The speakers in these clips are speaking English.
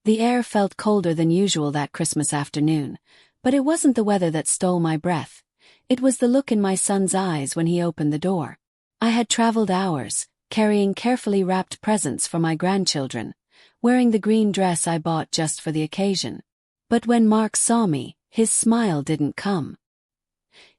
The air felt colder than usual that Christmas afternoon, but it wasn't the weather that stole my breath. It was the look in my son's eyes when he opened the door. I had traveled hours, carrying carefully wrapped presents for my grandchildren, wearing the green dress I bought just for the occasion. But when Mark saw me, his smile didn't come.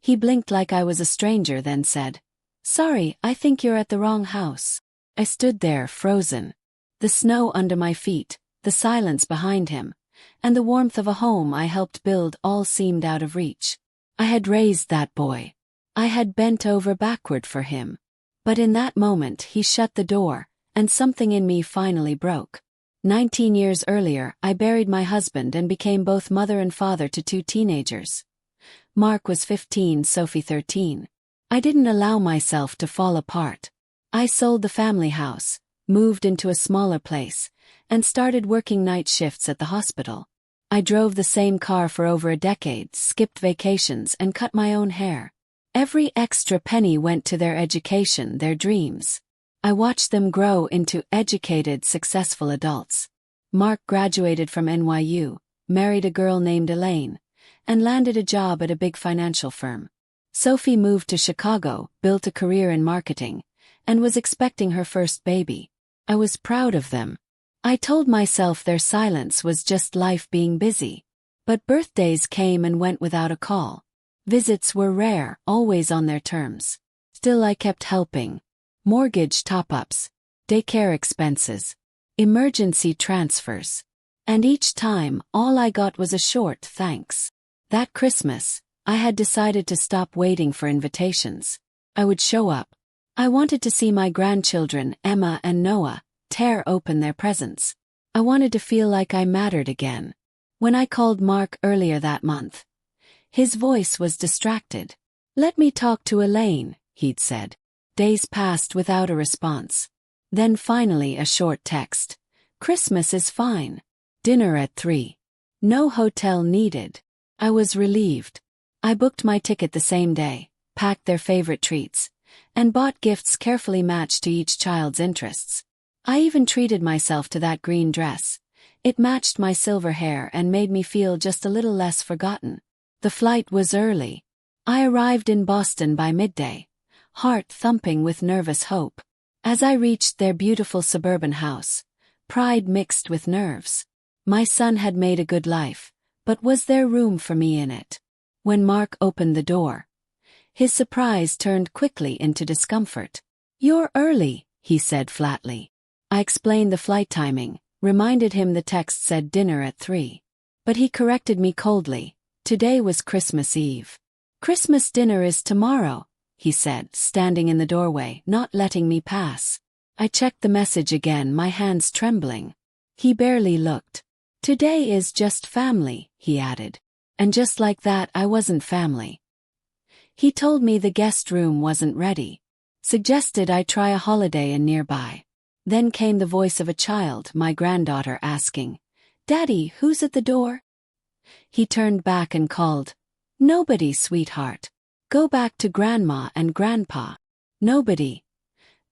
He blinked like I was a stranger, then said, "Sorry, I think you're at the wrong house." I stood there, frozen. The snow under my feet, the silence behind him, and the warmth of a home I helped build all seemed out of reach. I had raised that boy. I had bent over backward for him. But in that moment he shut the door, and something in me finally broke. 19 years earlier, I buried my husband and became both mother and father to 2 teenagers. Mark was 15, Sophie 13. I didn't allow myself to fall apart. I sold the family house, moved into a smaller place, and started working night shifts at the hospital. I drove the same car for over a decade, skipped vacations, and cut my own hair. Every extra penny went to their education, their dreams. I watched them grow into educated, successful adults. Mark graduated from NYU, married a girl named Elaine, and landed a job at a big financial firm. Sophie moved to Chicago, built a career in marketing, and was expecting her first baby. I was proud of them. I told myself their silence was just life being busy. But birthdays came and went without a call. Visits were rare, always on their terms. Still I kept helping. Mortgage top-ups, daycare expenses, emergency transfers. And each time, all I got was a short thanks. That Christmas, I had decided to stop waiting for invitations. I would show up. I wanted to see my grandchildren, Emma and Noah, tear open their presents. I wanted to feel like I mattered again. When I called Mark earlier that month, his voice was distracted. "Let me talk to Elaine," he'd said. Days passed without a response. Then finally a short text. "Christmas is fine. Dinner at 3. No hotel needed." I was relieved. I booked my ticket the same day, packed their favorite treats, and bought gifts carefully matched to each child's interests. I even treated myself to that green dress. It matched my silver hair and made me feel just a little less forgotten. The flight was early. I arrived in Boston by midday, heart thumping with nervous hope. As I reached their beautiful suburban house, pride mixed with nerves. My son had made a good life, but was there room for me in it? When Mark opened the door, his surprise turned quickly into discomfort. "You're early," he said flatly. I explained the flight timing, reminded him the text said dinner at 3. But he corrected me coldly. Today was Christmas Eve. "Christmas dinner is tomorrow," he said, standing in the doorway, not letting me pass. I checked the message again, my hands trembling. He barely looked. "Today is just family," he added. And just like that, I wasn't family. He told me the guest room wasn't ready. Suggested I try a holiday inn nearby. Then came the voice of a child, my granddaughter, asking, "Daddy, who's at the door?" He turned back and called, "Nobody, sweetheart. Go back to Grandma and Grandpa." Nobody.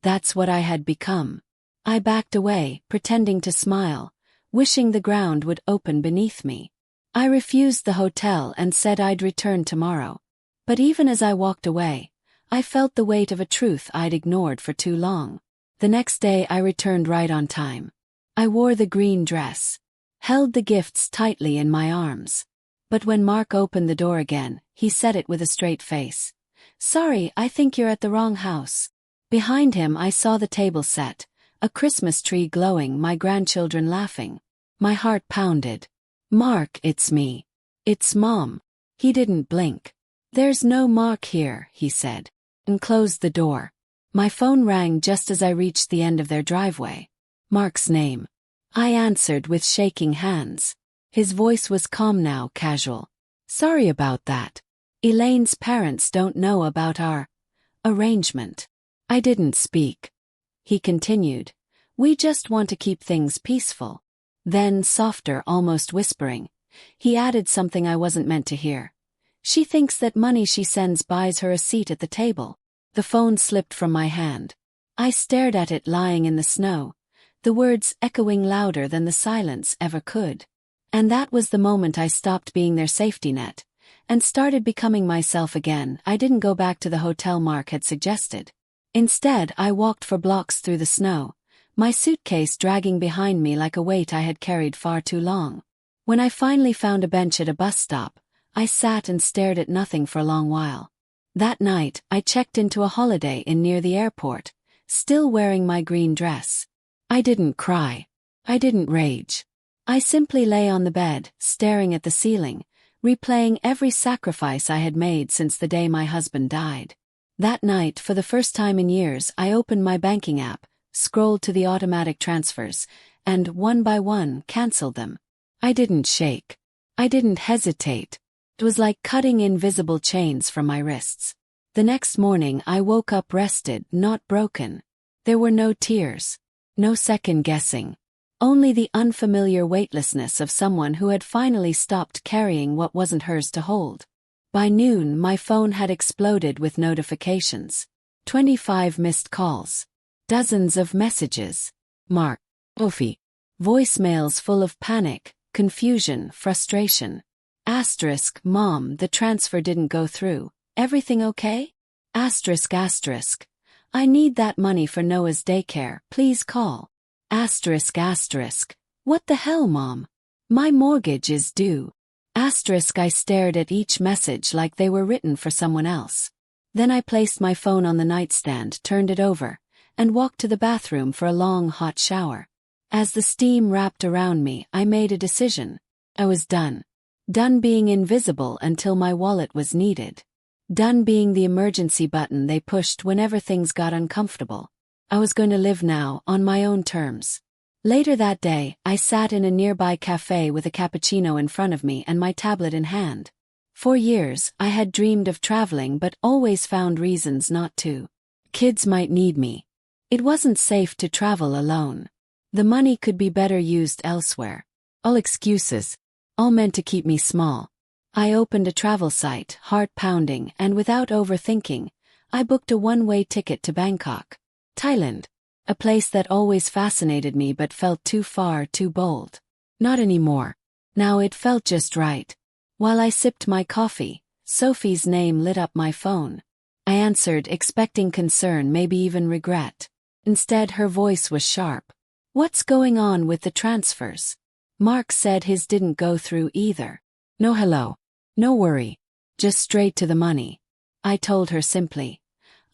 That's what I had become. I backed away, pretending to smile, wishing the ground would open beneath me. I refused the hotel and said I'd return tomorrow. But even as I walked away, I felt the weight of a truth I'd ignored for too long. The next day I returned right on time. I wore the green dress, held the gifts tightly in my arms. But when Mark opened the door again, he said it with a straight face. "Sorry, I think you're at the wrong house." Behind him I saw the table set, a Christmas tree glowing, my grandchildren laughing. My heart pounded. "Mark, it's me. It's Mom." He didn't blink. "There's no Mark here," he said, and closed the door. My phone rang just as I reached the end of their driveway. Mark's name. I answered with shaking hands. His voice was calm now, casual. "Sorry about that. Elaine's parents don't know about our arrangement." I didn't speak. He continued, "We just want to keep things peaceful." Then, softer, almost whispering, he added something I wasn't meant to hear. "She thinks that money she sends buys her a seat at the table." The phone slipped from my hand. I stared at it lying in the snow, the words echoing louder than the silence ever could. And that was the moment I stopped being their safety net and started becoming myself again. I didn't go back to the hotel Mark had suggested. Instead, I walked for blocks through the snow, my suitcase dragging behind me like a weight I had carried far too long. When I finally found a bench at a bus stop, I sat and stared at nothing for a long while. That night, I checked into a Holiday Inn near the airport, still wearing my green dress. I didn't cry. I didn't rage. I simply lay on the bed, staring at the ceiling, replaying every sacrifice I had made since the day my husband died. That night, for the first time in years, I opened my banking app, scrolled to the automatic transfers, and one by one canceled them. I didn't shake. I didn't hesitate. It was like cutting invisible chains from my wrists. The next morning I woke up rested, not broken. There were no tears. No second guessing. Only the unfamiliar weightlessness of someone who had finally stopped carrying what wasn't hers to hold. By noon my phone had exploded with notifications. 25 missed calls. Dozens of messages. Mark. Sophie. Voicemails full of panic, confusion, frustration. Asterisk, Mom, the transfer didn't go through. Everything okay? Asterisk, asterisk. I need that money for Noah's daycare, please call. Asterisk, asterisk. What the hell, Mom? My mortgage is due. Asterisk, I stared at each message like they were written for someone else. Then I placed my phone on the nightstand, turned it over, and walked to the bathroom for a long hot shower. As the steam wrapped around me, I made a decision. I was done. Done being invisible until my wallet was needed. Done being the emergency button they pushed whenever things got uncomfortable. I was going to live now, on my own terms. Later that day, I sat in a nearby cafe with a cappuccino in front of me and my tablet in hand. For years, I had dreamed of traveling but always found reasons not to. Kids might need me. It wasn't safe to travel alone. The money could be better used elsewhere. All excuses. All meant to keep me small. I opened a travel site, heart pounding, and without overthinking, I booked a one-way ticket to Bangkok, Thailand. A place that always fascinated me but felt too far, too bold. Not anymore. Now it felt just right. While I sipped my coffee, Sophie's name lit up my phone. I answered, expecting concern, maybe even regret. Instead, her voice was sharp. What's going on with the transfers? Mark said his didn't go through either. No hello. No worry. Just straight to the money. I told her simply.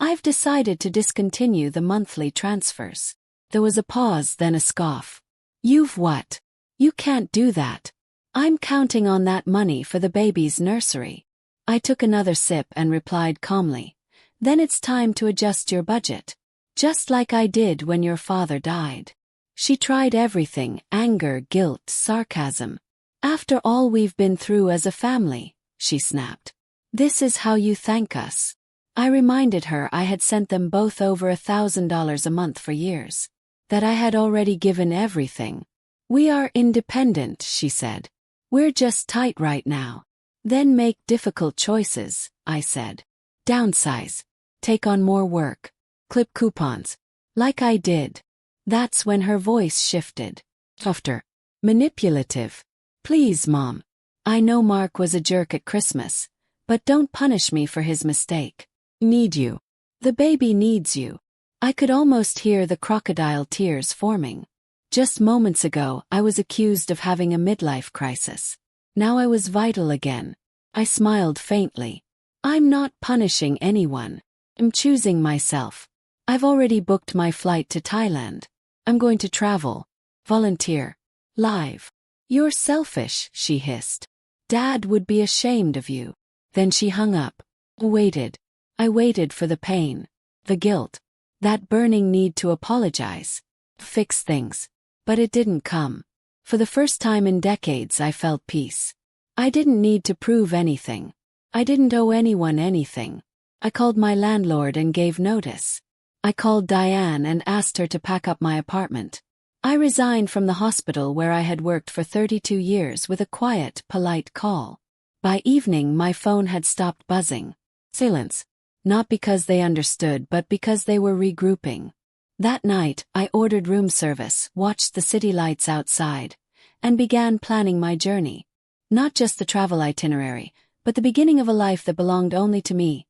I've decided to discontinue the monthly transfers. There was a pause, then a scoff. You've what? You can't do that. I'm counting on that money for the baby's nursery. I took another sip and replied calmly. Then it's time to adjust your budget. Just like I did when your father died. She tried everything, anger, guilt, sarcasm. After all we've been through as a family, she snapped. This is how you thank us. I reminded her I had sent them both over $1,000 a month for years. That I had already given everything. We are independent, she said. We're just tight right now. Then make difficult choices, I said. Downsize. Take on more work. Clip coupons. Like I did. That's when her voice shifted. Softer. Manipulative. Please, Mom. I know Mark was a jerk at Christmas, but don't punish me for his mistake. Need you. The baby needs you. I could almost hear the crocodile tears forming. Just moments ago, I was accused of having a midlife crisis. Now I was vital again. I smiled faintly. I'm not punishing anyone. I'm choosing myself. I've already booked my flight to Thailand. I'm going to travel. Volunteer. Live. You're selfish, she hissed. Dad would be ashamed of you. Then she hung up. Waited. I waited for the pain. The guilt. That burning need to apologize. Fix things. But it didn't come. For the first time in decades I felt peace. I didn't need to prove anything. I didn't owe anyone anything. I called my landlord and gave notice. I called Diane and asked her to pack up my apartment. I resigned from the hospital where I had worked for 32 years with a quiet, polite call. By evening my phone had stopped buzzing. Silence. Not because they understood but because they were regrouping. That night, I ordered room service, watched the city lights outside, and began planning my journey. Not just the travel itinerary, but the beginning of a life that belonged only to me.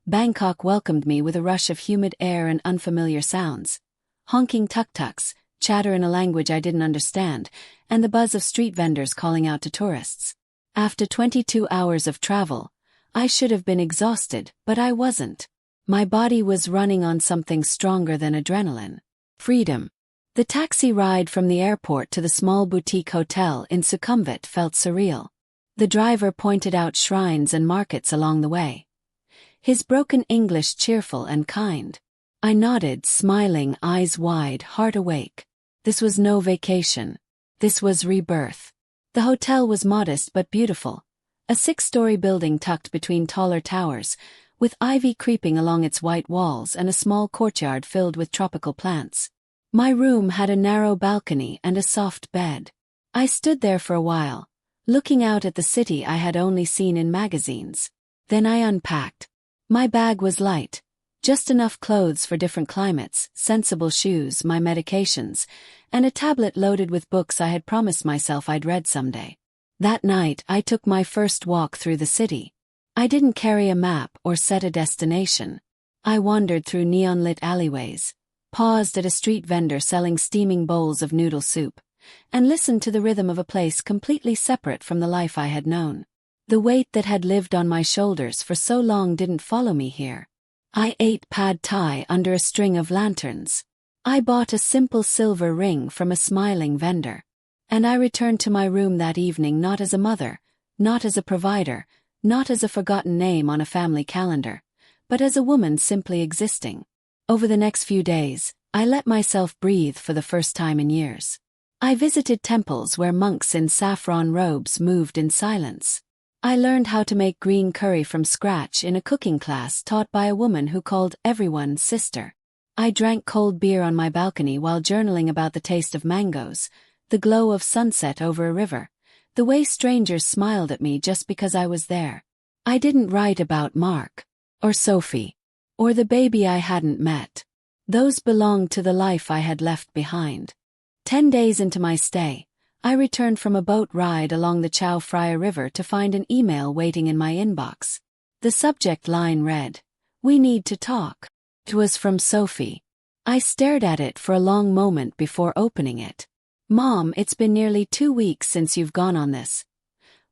Bangkok welcomed me with a rush of humid air and unfamiliar sounds. Honking tuk-tuks, chatter in a language I didn't understand, and the buzz of street vendors calling out to tourists. After 22 hours of travel, I should have been exhausted, but I wasn't. My body was running on something stronger than adrenaline. Freedom. The taxi ride from the airport to the small boutique hotel in Sukhumvit felt surreal. The driver pointed out shrines and markets along the way. His broken English cheerful and kind. I nodded, smiling, eyes wide, heart awake. This was no vacation. This was rebirth. The hotel was modest but beautiful. A 6-story building tucked between taller towers, with ivy creeping along its white walls and a small courtyard filled with tropical plants. My room had a narrow balcony and a soft bed. I stood there for a while, looking out at the city I had only seen in magazines. Then I unpacked. My bag was light, just enough clothes for different climates, sensible shoes, my medications, and a tablet loaded with books I had promised myself I'd read someday. That night I took my first walk through the city. I didn't carry a map or set a destination. I wandered through neon-lit alleyways, paused at a street vendor selling steaming bowls of noodle soup, and listened to the rhythm of a place completely separate from the life I had known. The weight that had lived on my shoulders for so long didn't follow me here. I ate pad thai under a string of lanterns. I bought a simple silver ring from a smiling vendor. And I returned to my room that evening not as a mother, not as a provider, not as a forgotten name on a family calendar, but as a woman simply existing. Over the next few days, I let myself breathe for the first time in years. I visited temples where monks in saffron robes moved in silence. I learned how to make green curry from scratch in a cooking class taught by a woman who called everyone sister. I drank cold beer on my balcony while journaling about the taste of mangoes, the glow of sunset over a river, the way strangers smiled at me just because I was there. I didn't write about Mark, or Sophie, or the baby I hadn't met. Those belonged to the life I had left behind. 10 days into my stay, I returned from a boat ride along the Chao Phraya River to find an email waiting in my inbox. The subject line read, "We need to talk." It was from Sophie. I stared at it for a long moment before opening it. "Mom, it's been nearly 2 weeks since you've gone on this.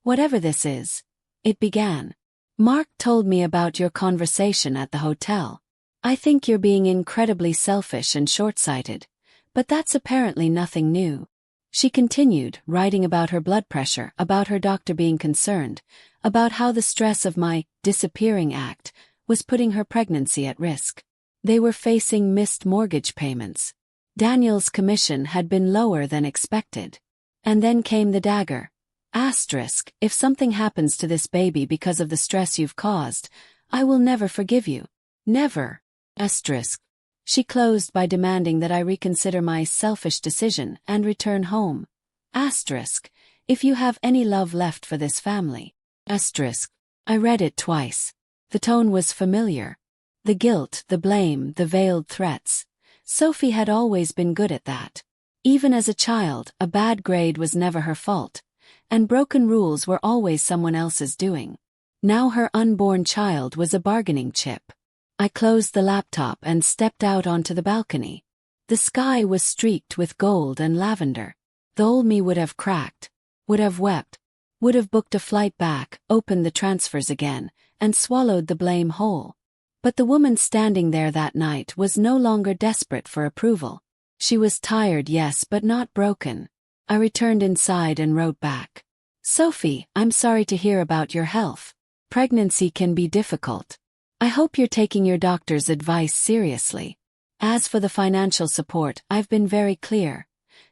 Whatever this is," it began. "Mark told me about your conversation at the hotel. I think you're being incredibly selfish and short-sighted, but that's apparently nothing new." She continued, writing about her blood pressure, about her doctor being concerned, about how the stress of my disappearing act was putting her pregnancy at risk. They were facing missed mortgage payments. Daniel's commission had been lower than expected. And then came the dagger. Asterisk, if something happens to this baby because of the stress you've caused, I will never forgive you. Never. Asterisk. She closed by demanding that I reconsider my selfish decision and return home. Asterisk, if you have any love left for this family. Asterisk. I read it twice. The tone was familiar. The guilt, the blame, the veiled threats. Sophie had always been good at that. Even as a child, a bad grade was never her fault, and broken rules were always someone else's doing. Now her unborn child was a bargaining chip. I closed the laptop and stepped out onto the balcony. The sky was streaked with gold and lavender. The old me would have cracked, would have wept, would have booked a flight back, opened the transfers again, and swallowed the blame whole. But the woman standing there that night was no longer desperate for approval. She was tired, yes, but not broken. I returned inside and wrote back. "Sophie, I'm sorry to hear about your health. Pregnancy can be difficult. I hope you're taking your doctor's advice seriously. As for the financial support, I've been very clear.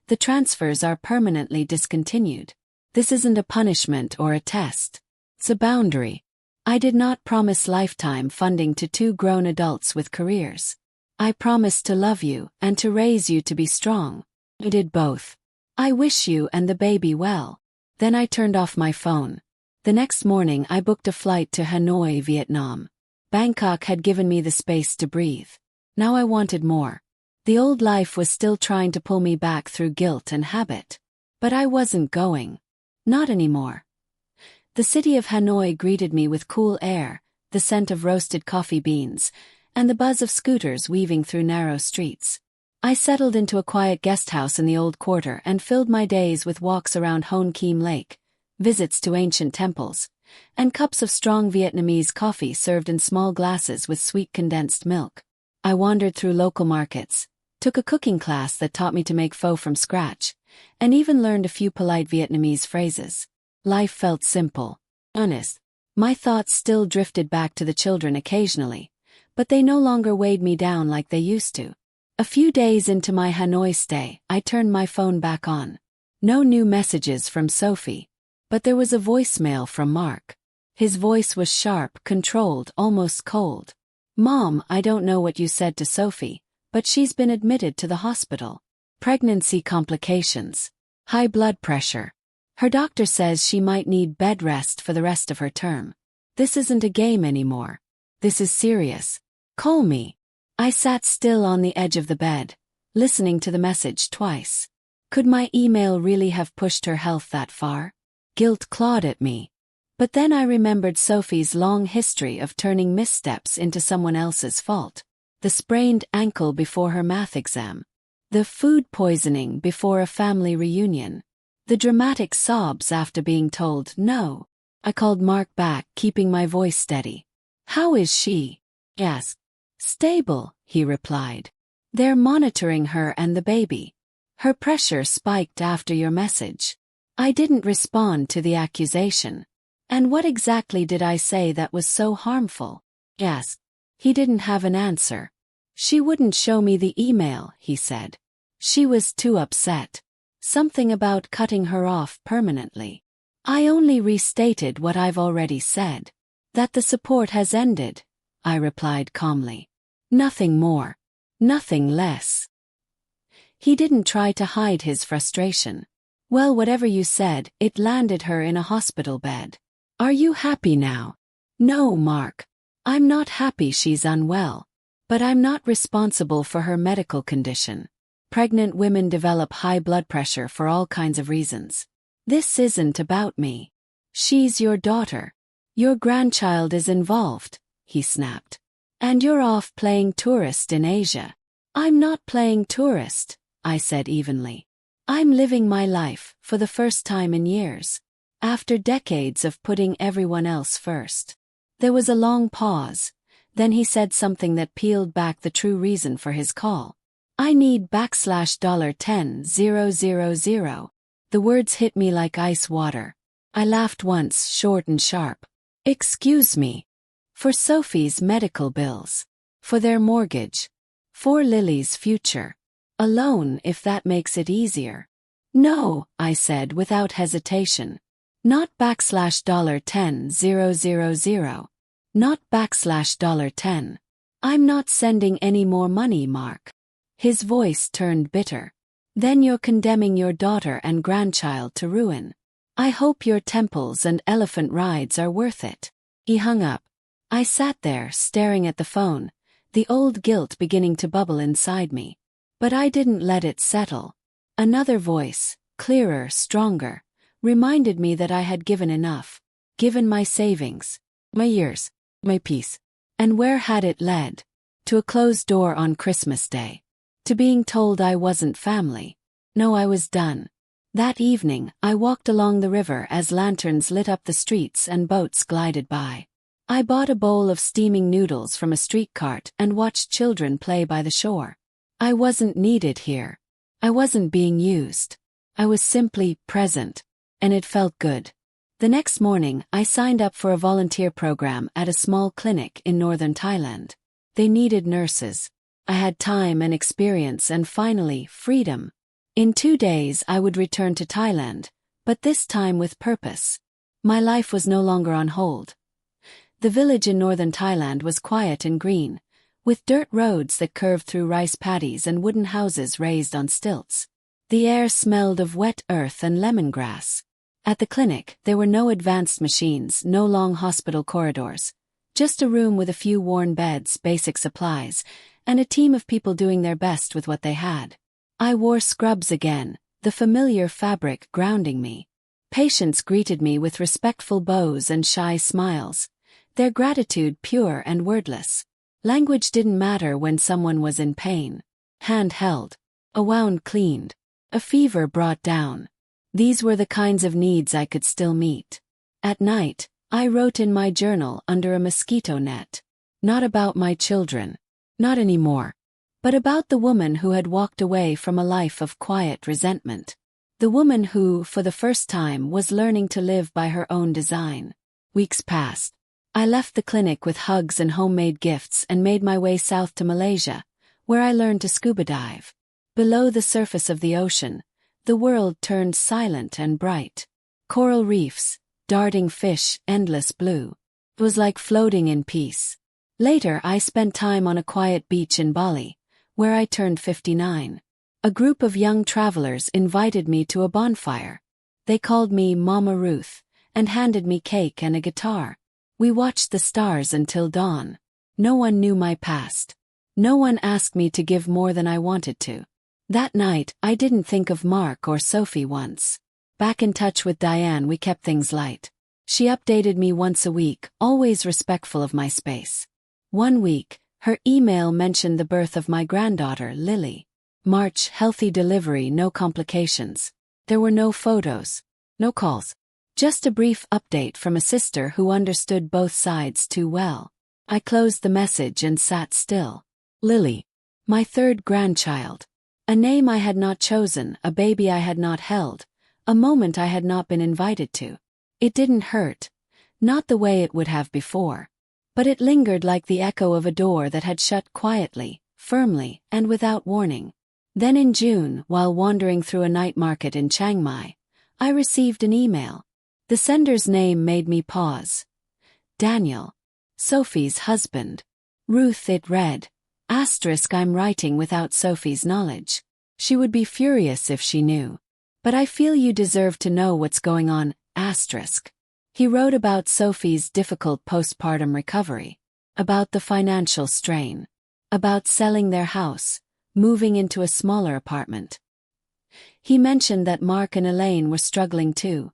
The transfers are permanently discontinued. This isn't a punishment or a test. It's a boundary. I did not promise lifetime funding to 2 grown adults with careers. I promised to love you and to raise you to be strong. I did both. I wish you and the baby well." Then I turned off my phone. The next morning I booked a flight to Hanoi, Vietnam. Bangkok had given me the space to breathe. Now I wanted more. The old life was still trying to pull me back through guilt and habit. But I wasn't going. Not anymore. The city of Hanoi greeted me with cool air, the scent of roasted coffee beans, and the buzz of scooters weaving through narrow streets. I settled into a quiet guest house in the old quarter and filled my days with walks around Hon Kim Lake, visits to ancient temples, and cups of strong Vietnamese coffee served in small glasses with sweet condensed milk. I wandered through local markets, took a cooking class that taught me to make pho from scratch, and even learned a few polite Vietnamese phrases. Life felt simple, honest. My thoughts still drifted back to the children occasionally, but they no longer weighed me down like they used to. A few days into my Hanoi stay, I turned my phone back on. No new messages from Sophie. But there was a voicemail from Mark. His voice was sharp, controlled, almost cold. "Mom, I don't know what you said to Sophie, but she's been admitted to the hospital. Pregnancy complications. High blood pressure. Her doctor says she might need bed rest for the rest of her term. This isn't a game anymore. This is serious. Call me." I sat still on the edge of the bed, listening to the message twice. Could my email really have pushed her health that far? Guilt clawed at me. But then I remembered Sophie's long history of turning missteps into someone else's fault. The sprained ankle before her math exam. The food poisoning before a family reunion. The dramatic sobs after being told no. I called Mark back, keeping my voice steady. "How is she?" I asked. "Stable," he replied. "They're monitoring her and the baby. Her pressure spiked after your message." I didn't respond to the accusation. "And what exactly did I say that was so harmful?" I asked. He didn't have an answer. "She wouldn't show me the email," he said. "She was too upset. Something about cutting her off permanently." I only restated what I've already said. "That the support has ended," I replied calmly. "Nothing more. Nothing less." He didn't try to hide his frustration. "Well, whatever you said, it landed her in a hospital bed. Are you happy now?" "No, Mark. I'm not happy she's unwell. But I'm not responsible for her medical condition. Pregnant women develop high blood pressure for all kinds of reasons. This isn't about me. She's your daughter. Your grandchild is involved," he snapped. "And you're off playing tourist in Asia." "I'm not playing tourist," I said evenly. "I'm living my life, for the first time in years. After decades of putting everyone else first." There was a long pause. Then he said something that peeled back the true reason for his call. "I need $10,000. The words hit me like ice water. I laughed once, short and sharp. "Excuse me." "For Sophie's medical bills. For their mortgage. For Lily's future. A loan, if that makes it easier." "No," I said without hesitation. "Not $10,000. Not $10. I'm not sending any more money, Mark." His voice turned bitter. "Then you're condemning your daughter and grandchild to ruin. I hope your temples and elephant rides are worth it." He hung up. I sat there, staring at the phone, the old guilt beginning to bubble inside me. But I didn't let it settle. Another voice, clearer, stronger, reminded me that I had given enough. Given my savings, my years, my peace. And where had it led? To a closed door on Christmas Day. To being told I wasn't family. No, I was done. That evening, I walked along the river as lanterns lit up the streets and boats glided by. I bought a bowl of steaming noodles from a street cart and watched children play by the shore. I wasn't needed here. I wasn't being used. I was simply present. And it felt good. The next morning, I signed up for a volunteer program at a small clinic in northern Thailand. They needed nurses. I had time and experience and finally, freedom. In 2 days I would return to Thailand, but this time with purpose. My life was no longer on hold. The village in northern Thailand was quiet and green, with dirt roads that curved through rice paddies and wooden houses raised on stilts. The air smelled of wet earth and lemongrass. At the clinic, there were no advanced machines, no long hospital corridors. Just a room with a few worn beds, basic supplies, and a team of people doing their best with what they had. I wore scrubs again, the familiar fabric grounding me. Patients greeted me with respectful bows and shy smiles, their gratitude pure and wordless. Language didn't matter when someone was in pain. Hand held, a wound cleaned, a fever brought down. These were the kinds of needs I could still meet. At night, I wrote in my journal under a mosquito net. Not about my children. Not anymore. But about the woman who had walked away from a life of quiet resentment. The woman who, for the first time, was learning to live by her own design. Weeks passed. I left the clinic with hugs and homemade gifts and made my way south to Malaysia, where I learned to scuba dive. Below the surface of the ocean, the world turned silent and bright. Coral reefs, darting fish, endless blue. It was like floating in peace. Later I spent time on a quiet beach in Bali, where I turned 59. A group of young travelers invited me to a bonfire. They called me Mama Ruth, and handed me cake and a guitar. We watched the stars until dawn. No one knew my past. No one asked me to give more than I wanted to. That night, I didn't think of Mark or Sophie once. Back in touch with Diane, we kept things light. She updated me once a week, always respectful of my space. One week, her email mentioned the birth of my granddaughter, Lily. March, healthy delivery, no complications. There were no photos, no calls. Just a brief update from a sister who understood both sides too well. I closed the message and sat still. Lily. My third grandchild. A name I had not chosen, a baby I had not held, a moment I had not been invited to. It didn't hurt. Not the way it would have before. But it lingered like the echo of a door that had shut quietly, firmly, and without warning. Then in June, while wandering through a night market in Chiang Mai, I received an email. The sender's name made me pause. Daniel. Sophie's husband. Ruth, it read. Asterisk, I'm writing without Sophie's knowledge. She would be furious if she knew. But I feel you deserve to know what's going on, asterisk. He wrote about Sophie's difficult postpartum recovery. About the financial strain. About selling their house. Moving into a smaller apartment. He mentioned that Mark and Elaine were struggling too,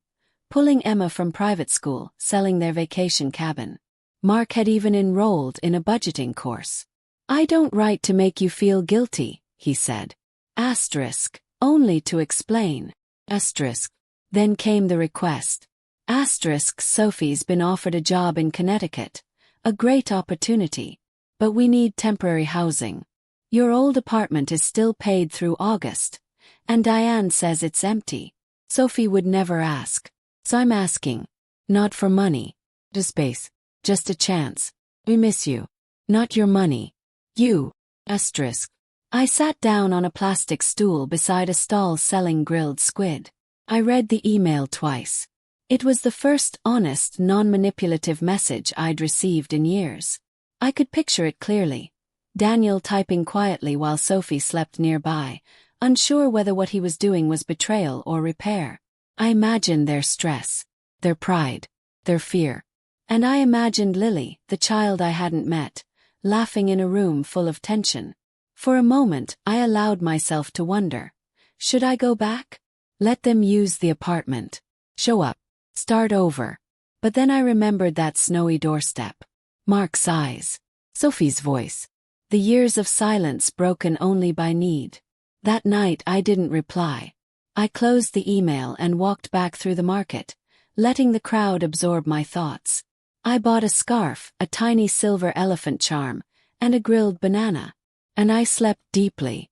pulling Emma from private school, selling their vacation cabin. Mark had even enrolled in a budgeting course. I don't write to make you feel guilty, he said. Asterisk, only to explain. Asterisk. Then came the request. Asterisk, Sophie's been offered a job in Connecticut. A great opportunity. But we need temporary housing. Your old apartment is still paid through August, and Diane says it's empty. Sophie would never ask. So I'm asking. Not for money. Just space. Just a chance. We miss you. Not your money. You. Asterisk. I sat down on a plastic stool beside a stall selling grilled squid. I read the email twice. It was the first honest, non-manipulative message I'd received in years. I could picture it clearly. Daniel typing quietly while Sophie slept nearby, unsure whether what he was doing was betrayal or repair. I imagined their stress, their pride, their fear. And I imagined Lily, the child I hadn't met, laughing in a room full of tension. For a moment, I allowed myself to wonder. Should I go back? Let them use the apartment. Show up. Start over. But then I remembered that snowy doorstep. Mark's eyes. Sophie's voice. The years of silence broken only by need. That night I didn't reply. I closed the email and walked back through the market, letting the crowd absorb my thoughts. I bought a scarf, a tiny silver elephant charm, and a grilled banana. And I slept deeply.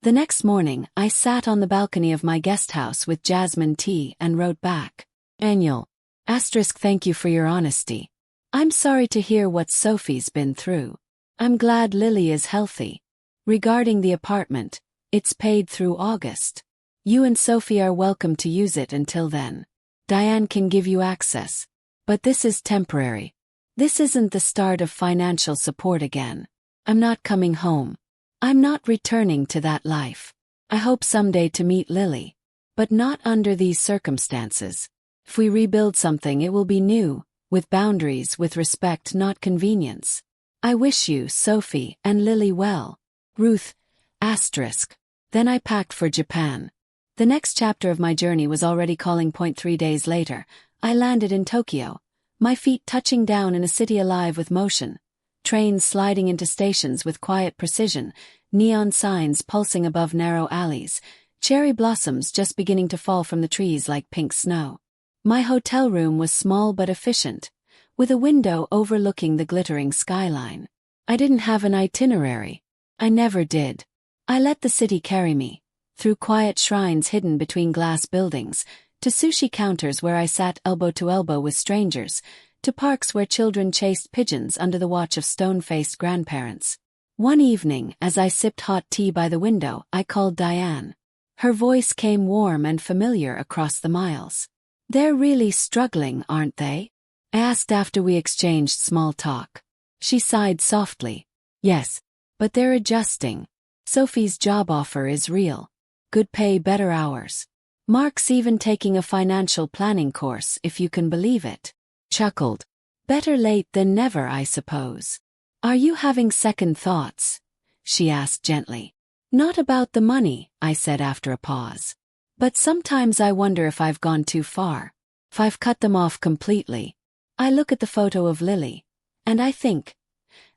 The next morning, I sat on the balcony of my guest house with jasmine tea and wrote back. Daniel. Asterisk, thank you for your honesty. I'm sorry to hear what Sophie's been through. I'm glad Lily is healthy. Regarding the apartment, it's paid through August. You and Sophie are welcome to use it until then. Diane can give you access. But this is temporary. This isn't the start of financial support again. I'm not coming home. I'm not returning to that life. I hope someday to meet Lily. But not under these circumstances. If we rebuild something, it will be new, with boundaries, with respect, not convenience. I wish you, Sophie, and Lily well. Ruth, asterisk. Then I packed for Japan. The next chapter of my journey was already calling. 3 days later, I landed in Tokyo, my feet touching down in a city alive with motion, trains sliding into stations with quiet precision, neon signs pulsing above narrow alleys, cherry blossoms just beginning to fall from the trees like pink snow. My hotel room was small but efficient, with a window overlooking the glittering skyline. I didn't have an itinerary. I never did. I let the city carry me, through quiet shrines hidden between glass buildings, to sushi counters where I sat elbow to elbow with strangers, to parks where children chased pigeons under the watch of stone-faced grandparents. One evening, as I sipped hot tea by the window, I called Diane. Her voice came warm and familiar across the miles. "They're really struggling, aren't they?" I asked after we exchanged small talk. She sighed softly. "Yes, but they're adjusting. Sophie's job offer is real. Good pay, better hours. Mark's even taking a financial planning course, if you can believe it." Chuckled. "Better late than never, I suppose." "Are you having second thoughts?" she asked gently. "Not about the money," I said after a pause. "But sometimes I wonder if I've gone too far. If I've cut them off completely. I look at the photo of Lily, and I think,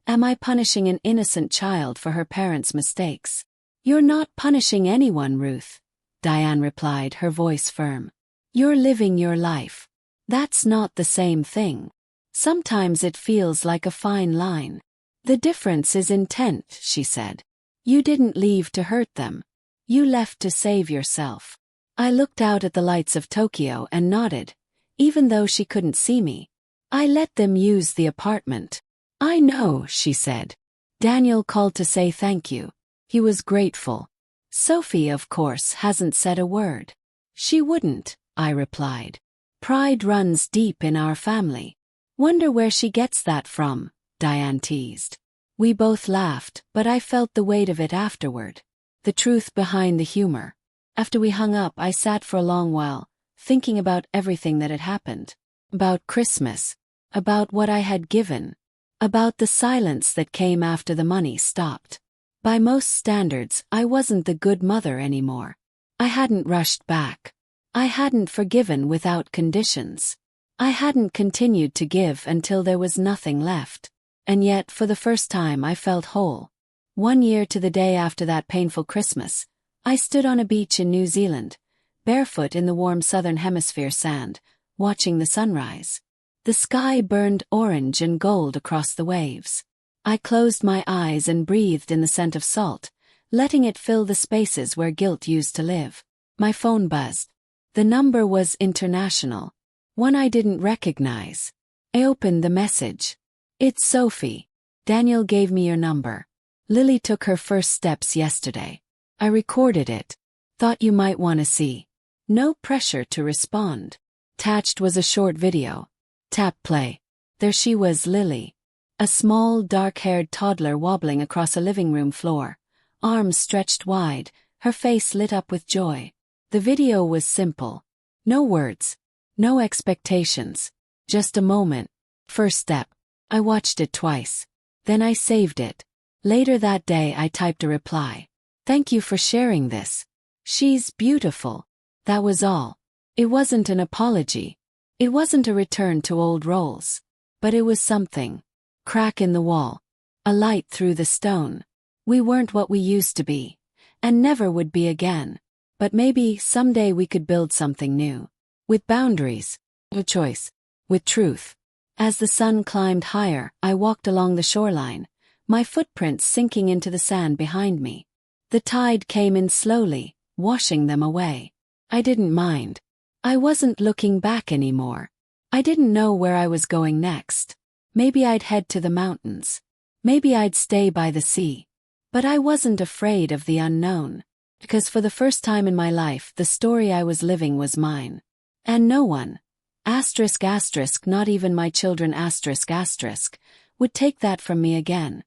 am I punishing an innocent child for her parents' mistakes?" "You're not punishing anyone, Ruth," Diane replied, her voice firm. "You're living your life. That's not the same thing. Sometimes it feels like a fine line. The difference is intent," she said. "You didn't leave to hurt them. You left to save yourself." I looked out at the lights of Tokyo and nodded, even though she couldn't see me. "I let them use the apartment." "I know," she said. "Daniel called to say thank you. He was grateful. Sophie, of course, hasn't said a word." "She wouldn't," I replied. "Pride runs deep in our family." "Wonder where she gets that from," Diane teased. We both laughed, but I felt the weight of it afterward. The truth behind the humor. After we hung up, I sat for a long while, thinking about everything that had happened. About Christmas. About what I had given. About the silence that came after the money stopped. By most standards, I wasn't the good mother anymore. I hadn't rushed back. I hadn't forgiven without conditions. I hadn't continued to give until there was nothing left. And yet, for the first time, I felt whole. 1 year to the day after that painful Christmas, I stood on a beach in New Zealand, barefoot in the warm southern hemisphere sand, watching the sunrise. The sky burned orange and gold across the waves. I closed my eyes and breathed in the scent of salt, letting it fill the spaces where guilt used to live. My phone buzzed. The number was international. One I didn't recognize. I opened the message. "It's Sophie. Daniel gave me your number. Lily took her first steps yesterday. I recorded it. Thought you might want to see." No pressure to respond. Attached was a short video. Tap play. There she was, Lily. A small, dark-haired toddler wobbling across a living room floor, arms stretched wide, her face lit up with joy. The video was simple. No words. No expectations. Just a moment. First step. I watched it twice. Then I saved it. Later that day I typed a reply. "Thank you for sharing this. She's beautiful." That was all. It wasn't an apology. It wasn't a return to old roles. But it was something. Crack in the wall. A light through the stone. We weren't what we used to be. And never would be again. But maybe someday we could build something new. With boundaries. With choice. With truth. As the sun climbed higher, I walked along the shoreline, my footprints sinking into the sand behind me. The tide came in slowly, washing them away. I didn't mind. I wasn't looking back anymore. I didn't know where I was going next. Maybe I'd head to the mountains. Maybe I'd stay by the sea. But I wasn't afraid of the unknown. Because for the first time in my life, the story I was living was mine. And no one, ***, not even my children ***, would take that from me again.